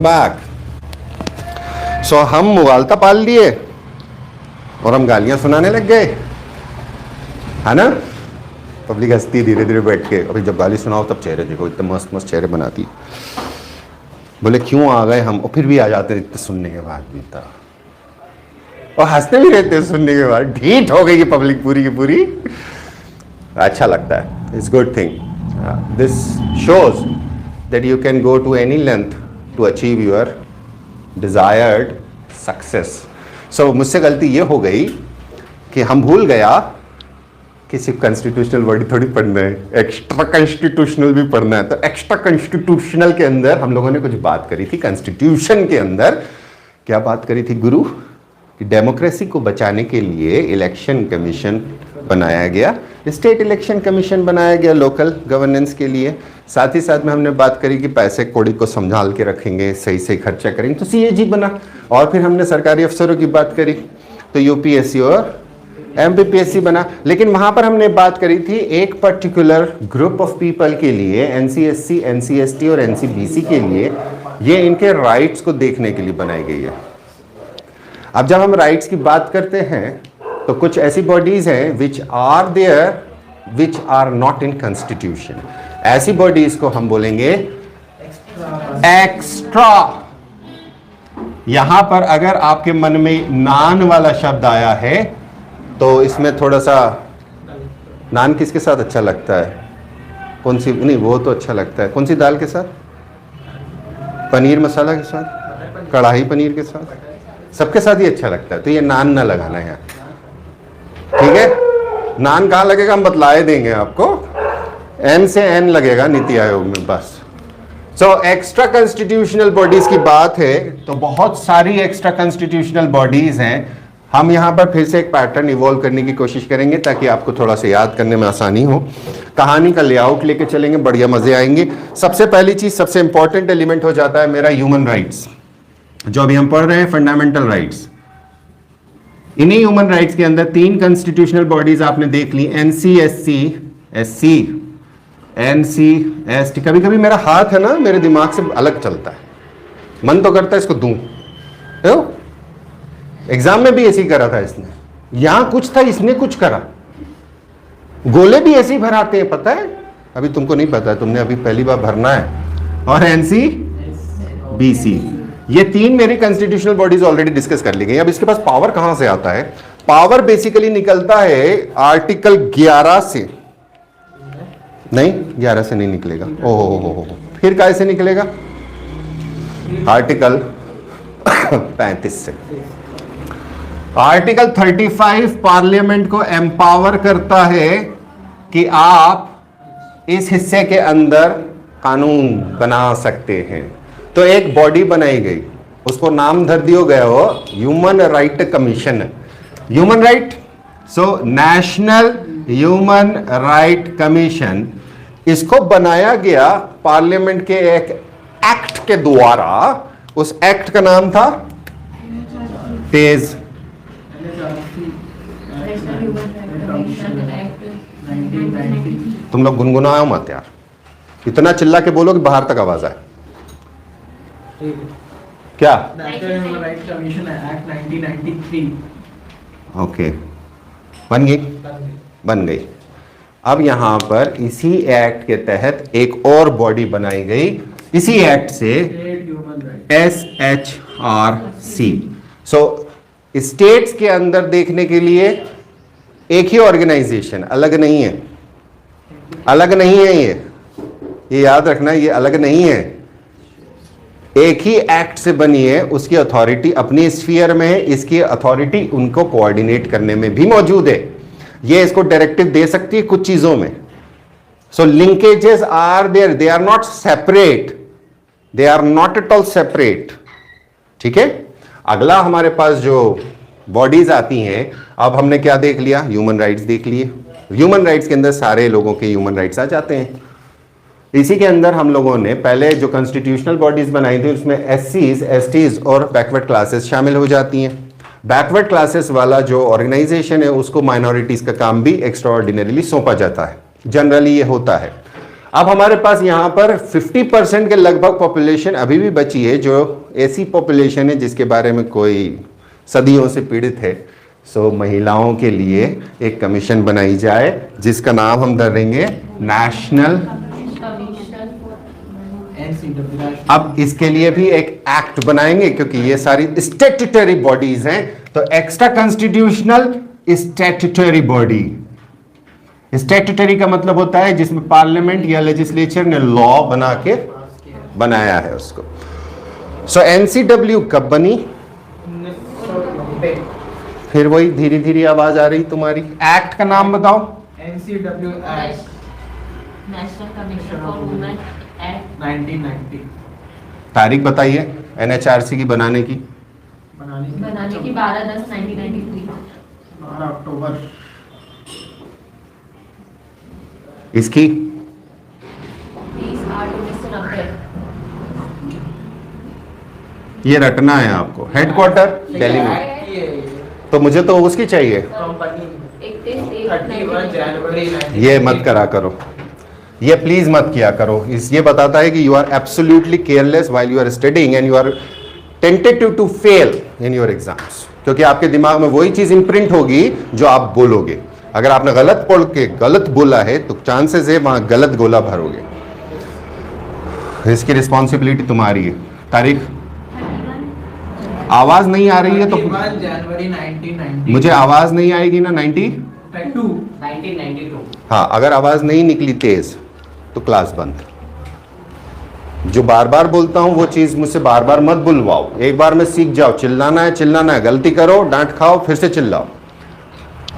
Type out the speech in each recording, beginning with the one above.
Back. सो हम मुगालता पाल लिए और हम गालियां सुनाने लग गए, है ना। पब्लिक हंसती धीरे धीरे बैठ के, अभी जब गाली सुनाओ तब चेहरे देखो, इतने मस्त मस्त चेहरे बनाती। बोले क्यों आ गए हम, और फिर भी आ जाते इतने सुनने के बाद भी था, और हंसते भी रहते सुनने के बाद। ढीठ हो गई पब्लिक पूरी की पूरी। अच्छा लगता है, it's good thing. This shows that you can go to any length to achieve your desired success. So मुझसे गलती ये हो गई कि हम भूल गया कि सिर्फ कॉन्स्टिट्यूशनल वर्ड थोड़ी पढ़ना है, एक्स्ट्रा कॉन्स्टिट्यूशनल भी पढ़ना है। तो एक्स्ट्रा कॉन्स्टिट्यूशनल के अंदर हम लोगों ने कुछ बात करी थी। कॉन्स्टिट्यूशन के अंदर क्या बात करी थी गुरु, कि डेमोक्रेसी को बचाने के लिए इलेक्शन कमीशन बनाया गया, स्टेट इलेक्शन कमीशन बनाया गया लोकल गवर्नेंस के लिए। साथ ही साथ में हमने बात करी कि पैसे कौड़ी को संभाल के रखेंगे, सही सही खर्चा करेंगे, तो सीएजी बना। और फिर हमने सरकारी अफसरों की बात करी, तो यूपीएससी और एमपीपीएससी बना। लेकिन वहां पर हमने बात करी थी एक पर्टिकुलर ग्रुप ऑफ पीपल के लिए, एनसीएससी, एनसीएसटी और एनसीबीसी के लिए, ये इनके राइट्स को देखने के लिए बनाई गई है। अब जब हम राइट्स की बात करते हैं तो कुछ ऐसी बॉडीज हैं which are there which are not in constitution. ऐसी बॉडीज को हम बोलेंगे एक्स्ट्रा। यहां पर अगर आपके मन में नान वाला शब्द आया है तो इसमें थोड़ा सा, नान किसके साथ अच्छा लगता है, कौन सी, नहीं वो तो अच्छा लगता है, कौन सी दाल के साथ, पनीर मसाला के साथ, कढ़ाई पनीर के साथ, सबके साथ ही अच्छा लगता है। तो ये नान ना लगाना है, ठीक है। नान कहाँ लगेगा हम बतलाए देंगे आपको, एन से एन लगेगा नीति आयोग में बस। सो एक्स्ट्रा कॉन्स्टिट्यूशनल बॉडीज की बात है तो बहुत सारी एक्स्ट्रा कॉन्स्टिट्यूशनल बॉडीज हैं। हम यहां पर फिर से एक पैटर्न इवॉल्व करने की कोशिश करेंगे ताकि आपको थोड़ा सा याद करने में आसानी हो। कहानी का लेआउट लेके चलेंगे, बढ़िया मजे आएंगे। सबसे पहली चीज, सबसे इंपॉर्टेंट एलिमेंट हो जाता है मेरा ह्यूमन राइट्स, जो अभी हम पढ़ रहे हैं फंडामेंटल राइट्स। इन्हीं ह्यूमन राइट्स के अंदर तीन कॉन्स्टिट्यूशनल बॉडीज आपने देख ली, एनसीएससी, एससी, एनसीएसटी। कभी कभी मेरा हाथ है ना मेरे दिमाग से अलग चलता है, मन तो करता है इसको दूं। एग्जाम में भी ऐसे ही करा था इसने, यहां कुछ था इसने कुछ करा। गोले भी ऐसे ही भराते हैं, पता है, अभी तुमको नहीं पता है, तुमने अभी पहली बार भरना है। और एनसीबीसी, ये तीन मेरी कॉन्स्टिट्यूशनल बॉडीज ऑलरेडी डिस्कस कर ली गई। अब इसके पास पावर कहां से आता है? पावर बेसिकली निकलता है आर्टिकल 11 से, नहीं 11 से नहीं निकलेगा, ओहो फिर काय से निकलेगा? आर्टिकल 35 से। आर्टिकल 35 पार्लियामेंट को एम्पावर करता है कि आप इस हिस्से के अंदर कानून बना सकते हैं। तो एक बॉडी बनाई गई, उसको नाम धर दिया गया हो human right commission. Human right, so national human right commission, इसको बनाया गया पार्लियामेंट के एक एक्ट के द्वारा। उस एक्ट का नाम था तेज, तुम लोग गुनगुनाओ मत यार, इतना चिल्ला के बोलो कि बाहर तक आवाज आए। क्या? National human rights commission act 1993। Okay, बन गई। अब यहां पर इसी एक्ट के तहत एक और बॉडी बनाई गई, इसी एक्ट से, SHRC। सो स्टेट्स के अंदर देखने के लिए एक ही ऑर्गेनाइजेशन, अलग नहीं है, अलग नहीं है, ये याद रखना, ये अलग नहीं है, एक ही एक्ट से बनी है। उसकी अथॉरिटी अपनी स्फीयर में है, इसकी अथॉरिटी उनको कोऑर्डिनेट करने में भी मौजूद है। ये इसको डायरेक्टिव दे सकती है कुछ चीजों में। So linkages are there, they are not separate, they are not at all separate, ठीक है। अगला हमारे पास जो बॉडीज आती हैं, अब हमने क्या देख लिया? ह्यूमन राइट्स देख लिए। ह्यूमन राइट्स के अंदर सारे लोगों के ह्यूमन राइट्स आ जाते हैं। इसी के अंदर हम लोगों ने पहले जो कॉन्स्टिट्यूशनल बॉडीज बनाई थी उसमें एससीज, एसटीज और बैकवर्ड क्लासेस शामिल हो जाती हैं। बैकवर्ड क्लासेस वाला जो ऑर्गेनाइजेशन है उसको माइनॉरिटीज का काम भी एक्स्ट्राऑर्डिनरीली सौंपा जाता है, जनरली ये होता है। अब हमारे पास यहाँ पर 50% के लगभग पॉपुलेशन अभी भी बची है, जो ऐसी पॉपुलेशन है जिसके बारे में कोई सदियों से पीड़ित है। सो महिलाओं के लिए एक कमीशन बनाई जाए जिसका नाम हम धरेंगे नेशनल। अब इसके लिए भी एक एक्ट बनाएंगे क्योंकि ये सारी स्टैट्यूटरी बॉडीज हैं, तो extra constitutional statutory body. Statutory का मतलब होता है जिसमें पार्लियामेंट या लेजिस्लेचर ने लॉ बना के बनाया है उसको। सो एनसीडब्ल्यू कब बनी? फिर वही धीरे धीरे आवाज आ रही तुम्हारी। एक्ट का नाम बताओ। NCW act, national commission for women act 1990। तारीख बताइए एनएचआरसी की बनाने की। बनाने की 12/10/1993। 12 अक्टूबर। इसकी 20/8/1990। ये रटना है आपको। हेडक्वार्टर दिल्ली में, तो मुझे तो उसकी चाहिए। कंपनी 31 जनवरी ये मत करा करो, ये प्लीज मत किया करो। ये बताता है कि you are absolutely careless while you are studying and you are tentative to fail in your exams, क्योंकि आपके दिमाग में वही चीज इंप्रिंट होगी जो आप बोलोगे। अगर आपने गलत पढ़ के गलत बोला है तो चांसेस है वहां गलत गोला भरोगे। इसकी रिस्पॉन्सिबिलिटी तुम्हारी है। तारीख? आवाज नहीं आ रही है तो 31 जनवरी 1990। मुझे आवाज नहीं आएगी ना। 1992। हाँ, अगर आवाज नहीं निकली तेज तो क्लास बंद। जो बार बार बोलता हूं वो चीज मुझसे बार बार मत बुलवाओ। एक बार में सीख जाओ, चिल्लाना है चिल्लाना है, गलती करो डांट खाओ फिर से चिल्लाओ।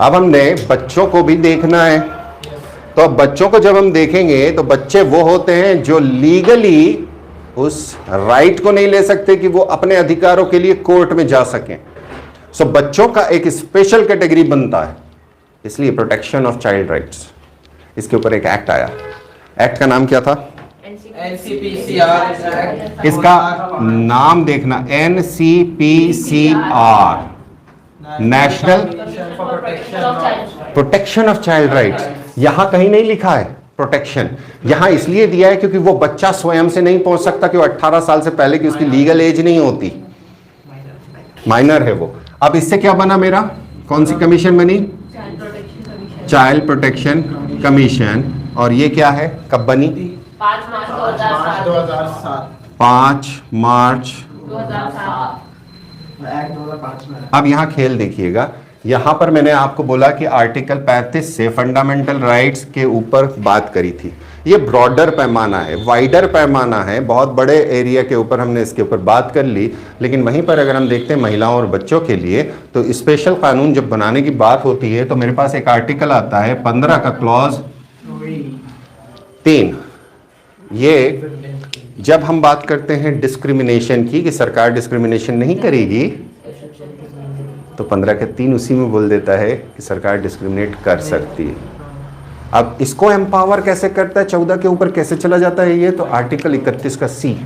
अब हमने बच्चों को भी देखना है, तो अब बच्चों को जब हम देखेंगे तो बच्चे वो होते हैं जो लीगली उस राइट को नहीं ले सकते कि वो अपने अधिकारों के लिए कोर्ट में जा सकें। सो बच्चों का एक स्पेशल कैटेगरी बनता है, इसलिए प्रोटेक्शन ऑफ चाइल्ड राइट्स, इसके ऊपर एक एक्ट आया। एक्ट का नाम क्या था? एनसीपीसीआर। इसका नाम देखना, NCPCR, national protection of child rights. यहां कहीं नहीं लिखा है प्रोटेक्शन, यहां इसलिए दिया है क्योंकि वो बच्चा स्वयं से नहीं पहुंच सकता कि वो 18 साल से पहले की उसकी लीगल एज नहीं होती, माइनर है वो। अब इससे क्या बना मेरा? कौन सी कमीशन बनी? Child protection commission. और ये क्या है, कब बनी? 5 मार्च 2007। 2007। 5 मार्च 2007। एक्ट 2005 में। अब यहाँ खेल देखिएगा, यहाँ पर मैंने आपको बोला कि आर्टिकल 35 से फंडामेंटल राइट्स के ऊपर बात करी थी। ये ब्रॉडर पैमाना है, वाइडर पैमाना है, बहुत बड़े एरिया के ऊपर हमने इसके ऊपर बात कर ली। लेकिन वहीं पर अगर हम देखते हैं महिलाओं और बच्चों के लिए, तो स्पेशल कानून जब बनाने की बात होती है तो मेरे पास एक आर्टिकल आता है 15 का क्लॉज 3। ये जब हम बात करते हैं डिस्क्रिमिनेशन की, कि सरकार डिस्क्रिमिनेशन नहीं करेगी, तो 15 के 3 उसी में बोल देता है कि सरकार डिस्क्रिमिनेट कर सकती है। अब इसको एम्पावर कैसे करता है, 14 के ऊपर कैसे चला जाता है ये, तो आर्टिकल 31 का सी।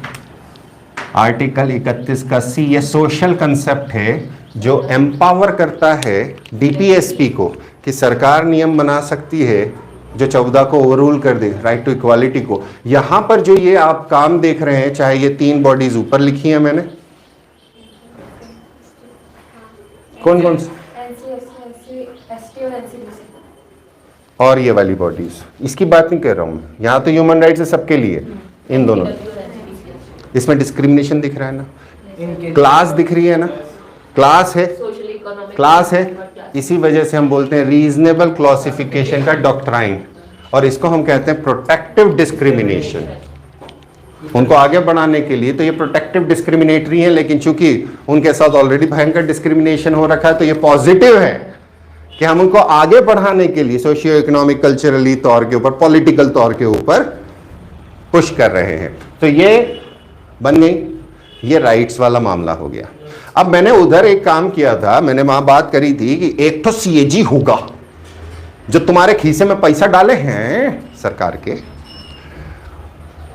आर्टिकल 31 का सी ये सोशल कंसेप्ट है जो एम्पावर करता है डीपीएसपी को कि सरकार नियम बना सकती है जो 14 को ओवररूल कर दे, राइट टू इक्वालिटी को। यहां पर जो ये आप काम देख रहे हैं, चाहे ये 3 बॉडीज ऊपर लिखी है मैंने, कौन कौन सी, और ये वाली बॉडीज, इसकी बात नहीं कर रहा हूं। यहां तो ह्यूमन राइट्स है सबके लिए, इन दोनों। इसमें डिस्क्रिमिनेशन दिख रहा है ना, क्लास दिख रही है ना, क्लास है, क्लास है। इसी वजह से हम बोलते हैं रीजनेबल क्लासिफिकेशन का डॉक्ट्राइन, और इसको हम कहते हैं प्रोटेक्टिव डिस्क्रिमिनेशन। उनको आगे बढ़ाने के लिए तो ये प्रोटेक्टिव डिस्क्रिमिनेटरी है, लेकिन चूंकि उनके साथ ऑलरेडी भयंकर डिस्क्रिमिनेशन हो रखा है तो ये पॉजिटिव है कि हम उनको आगे बढ़ाने के लिए सोशियो इकोनॉमिक कल्चरली तौर के ऊपर, पॉलिटिकल तौर के ऊपर पुश कर रहे हैं। तो ये बन गई, ये राइट्स वाला मामला हो गया। अब मैंने उधर एक काम किया था, मैंने वहां बात करी थी कि एक तो सीएजी होगा जो तुम्हारे खीसे में पैसा डाले हैं सरकार के,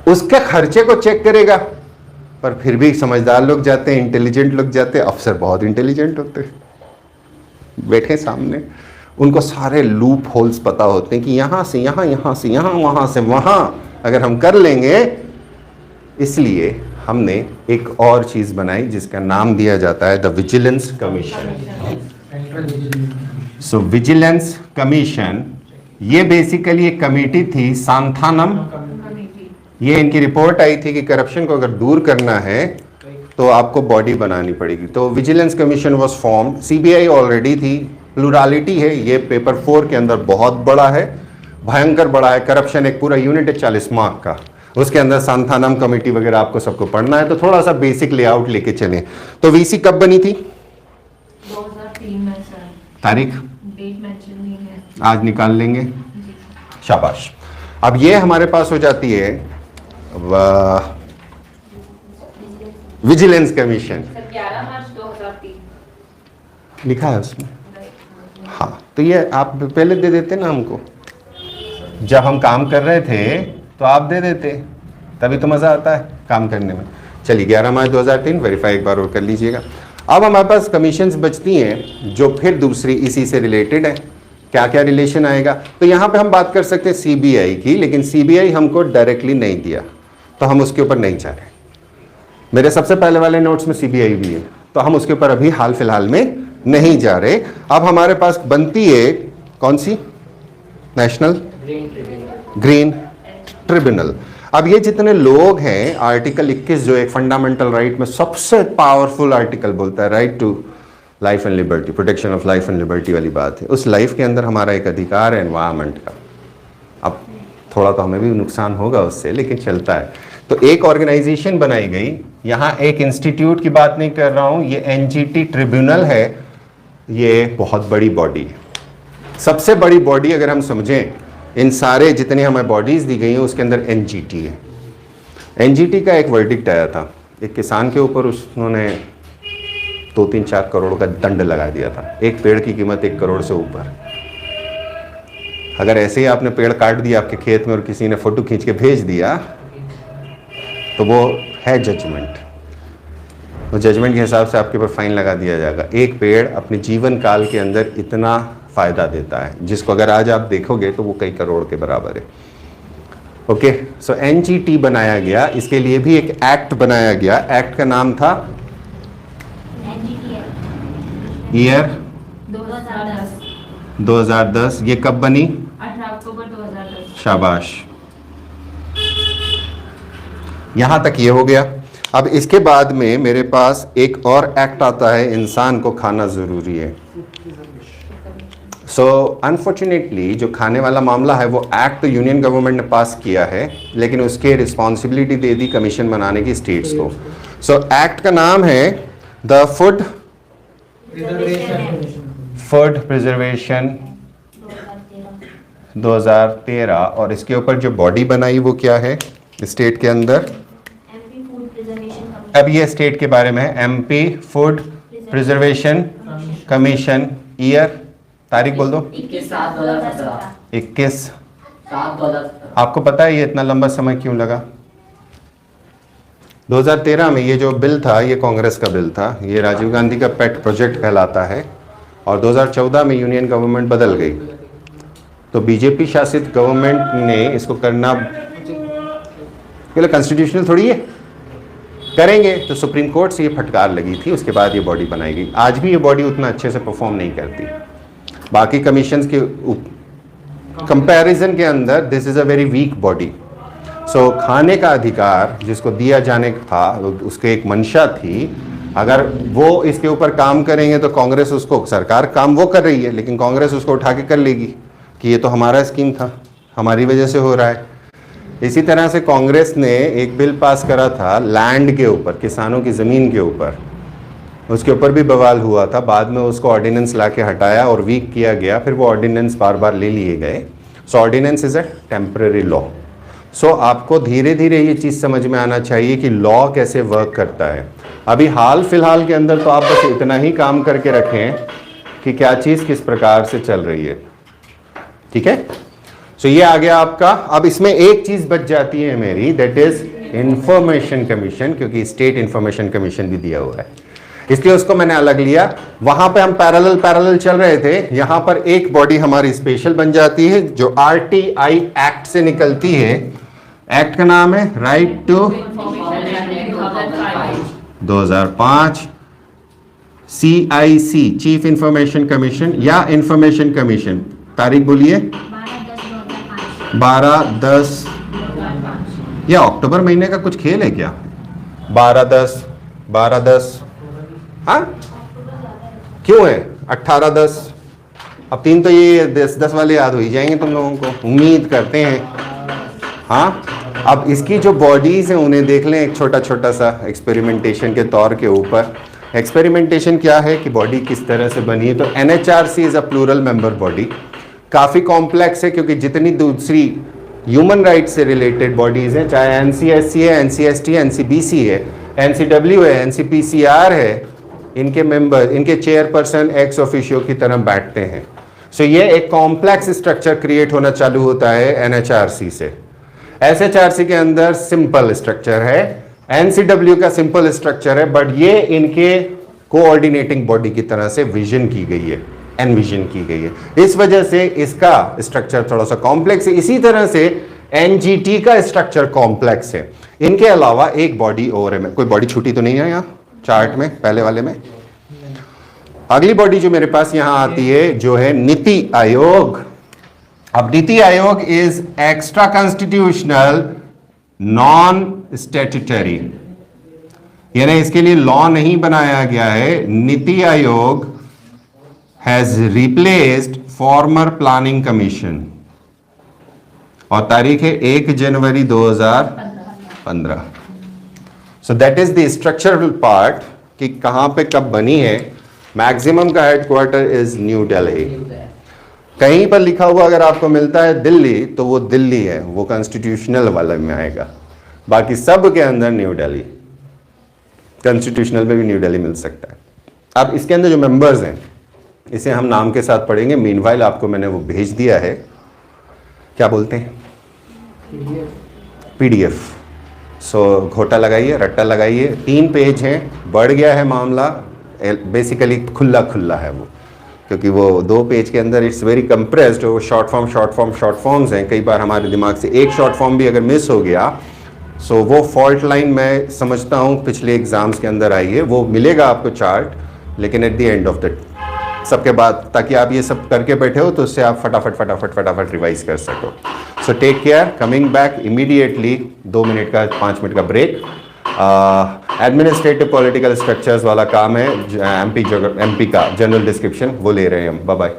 उसके खर्चे को चेक करेगा। पर फिर भी समझदार लोग जाते हैं, इंटेलिजेंट लोग जाते हैं, अफसर बहुत इंटेलिजेंट होते हैं, बैठे सामने, उनको सारे लूप होल्स पता होते हैं कि यहां से यहां, यहां से यहां, वहां से वहां अगर हम कर लेंगे, इसलिए हमने एक और चीज बनाई जिसका नाम दिया जाता है the vigilance commission. So vigilance commission ये बेसिकली एक कमेटी थी, सांथानम। ये इनकी रिपोर्ट आई थी कि करप्शन को अगर दूर करना है तो आपको बॉडी बनानी पड़ेगी। तो vigilance commission was form. CBI already थी, प्लूरालिटी है, ये पेपर 4 के अंदर बहुत बड़ा है, भयंकर बड़ा है। करप्शन एक पूरा यूनिट है 40 मार्क का, उसके अंदर सांथानम कमेटी वगैरह आपको सबको पढ़ना है। तो थोड़ा सा बेसिक लेआउट लेके चलें। तो वीसी कब बनी थी? 2003 में सर। तारीख डेट मेंशन नहीं है। आज निकाल लेंगे, शाबाश। अब ये हमारे पास हो जाती है विजिलेंस कमीशन। सर 11 मार्च 2003 लिखा है उसमें। हाँ, तो ये आप पहले दे देते ना हमको, जब हम काम कर रहे थे तो आप दे देते, तभी तो मज़ा आता है काम करने में। चलिए 11 मार्च 2003 वेरीफाई एक बार और कर लीजिएगा। अब हमारे पास कमीशंस बचती हैं जो फिर दूसरी इसी से रिलेटेड है। क्या क्या रिलेशन आएगा? तो यहाँ पे हम बात कर सकते हैं सीबीआई की, लेकिन सीबीआई हमको डायरेक्टली नहीं दिया तो हम उसके ऊपर नहीं जा रहे। मेरे सबसे पहले वाले नोट्स में सीबीआई भी है, तो हम उसके ऊपर अभी हाल फिलहाल में नहीं जा रहे। अब हमारे पास बनती है कौन सी? National green tribunal. अब ये जितने लोग हैं, आर्टिकल 21 जो एक फंडामेंटल राइट में सबसे पावरफुल आर्टिकल बोलता है, right to life and liberty, protection of life and liberty वाली बात है। उस लाइफ के अंदर हमारा एक अधिकार है एनवायरनमेंट का। अब थोड़ा तो हमें भी नुकसान होगा उससे, लेकिन चलता है। तो एक ऑर्गेनाइजेशन बनाई गई, यहाँ एक इंस्टीट्यूट की बात नहीं कर रहा हूँ, ये एनजीटी ट्रिब्यूनल है। ये बहुत बड़ी बॉडी है, सबसे बड़ी बॉडी अगर हम समझें, इन सारे जितने हमें बॉडीज दी गई हैं उसके अंदर एनजीटी है। एनजीटी का एक वर्डिक्ट आया था, एक किसान के ऊपर उन्होंने 2-3-4 करोड़ का दंड लगा दिया था। एक पेड़ की कीमत 1 करोड़ से ऊपर। अगर ऐसे ही आपने पेड़ काट दिया आपके खेत में और किसी ने फोटो खींच के भेज दिया तो वो है जजमेंट। वो जजमेंट के हिसाब से आपके ऊपर फाइन लगा दिया जाएगा। एक पेड़ अपने जीवन काल के अंदर इतना फायदा देता है, जिसको अगर आज आप देखोगे तो वो कई करोड़ के बराबर है। ओके, सो एनजीटी बनाया गया, इसके लिए भी एक एक्ट बनाया गया। एक्ट का नाम था ईयर 2010। ये कब बनी? 18 अक्टूबर 2010। शाबाश, यहां तक ये हो गया। अब इसके बाद में मेरे पास एक और एक्ट आता है, इंसान को खाना जरूरी है। सो अनफॉर्चुनेटली जो खाने वाला मामला है वो एक्ट तो यूनियन गवर्नमेंट ने पास किया है, लेकिन उसके रिस्पॉन्सिबिलिटी दे दी कमीशन बनाने की स्टेट्स को। सो एक्ट का नाम है द फूड प्रिजर्वेशन 2013, और इसके ऊपर जो बॉडी बनाई वो क्या है स्टेट के अंदर? अब ये स्टेट के बारे में है, MP food preservation commission. Year, तारीख बोल दो। 21/7/2017। 21/7/2017। आपको पता है ये इतना लंबा समय क्यों लगा? 2013 में ये जो बिल था ये कांग्रेस का बिल था, ये राजीव गांधी का पेट प्रोजेक्ट कहलाता है, और 2014 में यूनियन गवर्नमेंट बदल गई तो बीजेपी शासित गवर्नमेंट ने इसको करना कॉन्स्टिट्यूशनल थोड़ी है, करेंगे तो सुप्रीम कोर्ट से ये फटकार लगी थी। उसके बाद ये बॉडी बनाई गई। आज भी ये बॉडी उतना अच्छे से परफॉर्म नहीं करती बाकी कमीशंस के कंपैरिजन के अंदर। This is a very weak body. So खाने का अधिकार जिसको दिया जाने था उसके एक मंशा थी, अगर वो इसके ऊपर काम करेंगे तो कांग्रेस उसको, सरकार काम वो कर रही है लेकिन कांग्रेस उसको उठा के कर लेगी कि ये तो हमारा स्कीम था, हमारी वजह से हो रहा है। इसी तरह से कांग्रेस ने एक बिल पास करा था लैंड के ऊपर, किसानों की ज़मीन के ऊपर, उसके ऊपर भी बवाल हुआ था। बाद में उसको ऑर्डिनेंस ला के हटाया और वीक किया गया, फिर वो ऑर्डिनेंस बार बार ले लिए गए। So ordinance is a temporary law. So आपको धीरे धीरे ये चीज़ समझ में आना चाहिए कि लॉ कैसे वर्क करता है। अभी हाल फिलहाल के अंदर तो आप बस इतना ही काम करके रखें कि क्या चीज़ किस प्रकार से चल रही है, ठीक है। सो ये आ गया आपका। अब इसमें एक चीज़ बच जाती है मेरी, दैट इज़ इंफॉर्मेशन कमीशन, क्योंकि स्टेट इंफॉर्मेशन कमीशन भी दिया हुआ है, इसलिए उसको मैंने अलग लिया। वहां पे हम पैरेलल चल रहे थे, यहां पर एक बॉडी हमारी स्पेशल बन जाती है जो आरटीआई एक्ट से निकलती है। एक्ट का नाम है right to 2005। CIC chief information commission या इंफॉर्मेशन कमीशन, तारीख बोलिए 12/10 या अक्टूबर महीने का कुछ खेल है क्या? 12/10 हाँ क्यों है 18/10? अब 3 तो ये 10 वाले याद हो ही जाएंगे तुम लोगों को, उम्मीद करते हैं। हाँ अब इसकी जो बॉडीज हैं उन्हें देख लें एक छोटा छोटा सा एक्सपेरिमेंटेशन के तौर के ऊपर। एक्सपेरिमेंटेशन क्या है कि बॉडी किस तरह से बनी है। तो NHRC is a plural member body, काफ़ी कॉम्प्लेक्स है क्योंकि जितनी दूसरी ह्यूमन राइट्स से रिलेटेड बॉडीज़ हैं, चाहे NCSC है, NCST है, NCBC है, NCW है, NCPCR है, इनके मेंबर, इनके चेयरपर्सन एक्स ऑफिशियो की तरह बैठते हैं। सो ये एक कॉम्प्लेक्स स्ट्रक्चर क्रिएट होना चालू होता है NHRC से। SHRC के अंदर सिंपल स्ट्रक्चर है, NCW का सिंपल स्ट्रक्चर है, बट ये इनके कोऑर्डिनेटिंग बॉडी की तरह से विजन की गई है, एनविजन की गई है। इस वजह से इसका स्ट्रक्चर थोड़ा सा कॉम्प्लेक्स है। इसी तरह से NGT का स्ट्रक्चर कॉम्प्लेक्स है। इनके अलावा एक बॉडी और है, कोई बॉडी छूटी तो नहीं है यहाँ चार्ट में पहले वाले में? अगली बॉडी जो मेरे पास यहाँ आती है जो है नीति आयोग। अब NITI Aayog is extra constitutional non statutory, यानी इसके लिए लॉ नहीं बनाया गया है। NITI Aayog has replaced farmer planning commission और तारीख है 1 जनवरी 2015। So that is the structural part कि कहां पे कब बनी है। मैक्सिमम का हेडक्वार्टर इज न्यू दिल्ली। कहीं पर लिखा हुआ अगर आपको मिलता है दिल्ली तो वो दिल्ली है, वो कॉन्स्टिट्यूशनल वाले में आएगा। बाकी सब के अंदर न्यू दिल्ली, कॉन्स्टिट्यूशनल में भी न्यू दिल्ली मिल सकता है। अब इसके अंदर जो मेंबर्स हैं इसे हम नाम के साथ पढ़ेंगे। मीनवाइल आपको मैंने वो भेज दिया है, क्या बोलते हैं PDF। सो घोटा लगाइए, रट्टा लगाइए। 3 पेज हैं, बढ़ गया है मामला, बेसिकली खुला खुला है वो, क्योंकि वो 2 पेज के अंदर इट्स वेरी कंप्रेस्ड। वो शॉर्ट फॉर्म्स हैं। कई बार हमारे दिमाग से एक शॉर्ट फॉर्म भी अगर मिस हो गया सो वो फॉल्ट लाइन मैं समझता हूँ पिछले एग्जाम्स के अंदर आई है। वो मिलेगा आपको चार्ट, लेकिन at the end of the सबके बाद, ताकि आप ये सब करके बैठे हो तो उससे आप फटाफट रिवाइज कर सको। So take care, coming back immediately. 2 minute का 5 मिनट का ब्रेक। एडमिनिस्ट्रेटिव पॉलिटिकल स्ट्रक्चर्स वाला काम है, MP का जनरल डिस्क्रिप्शन वो ले रहे हैं हम। Bye bye.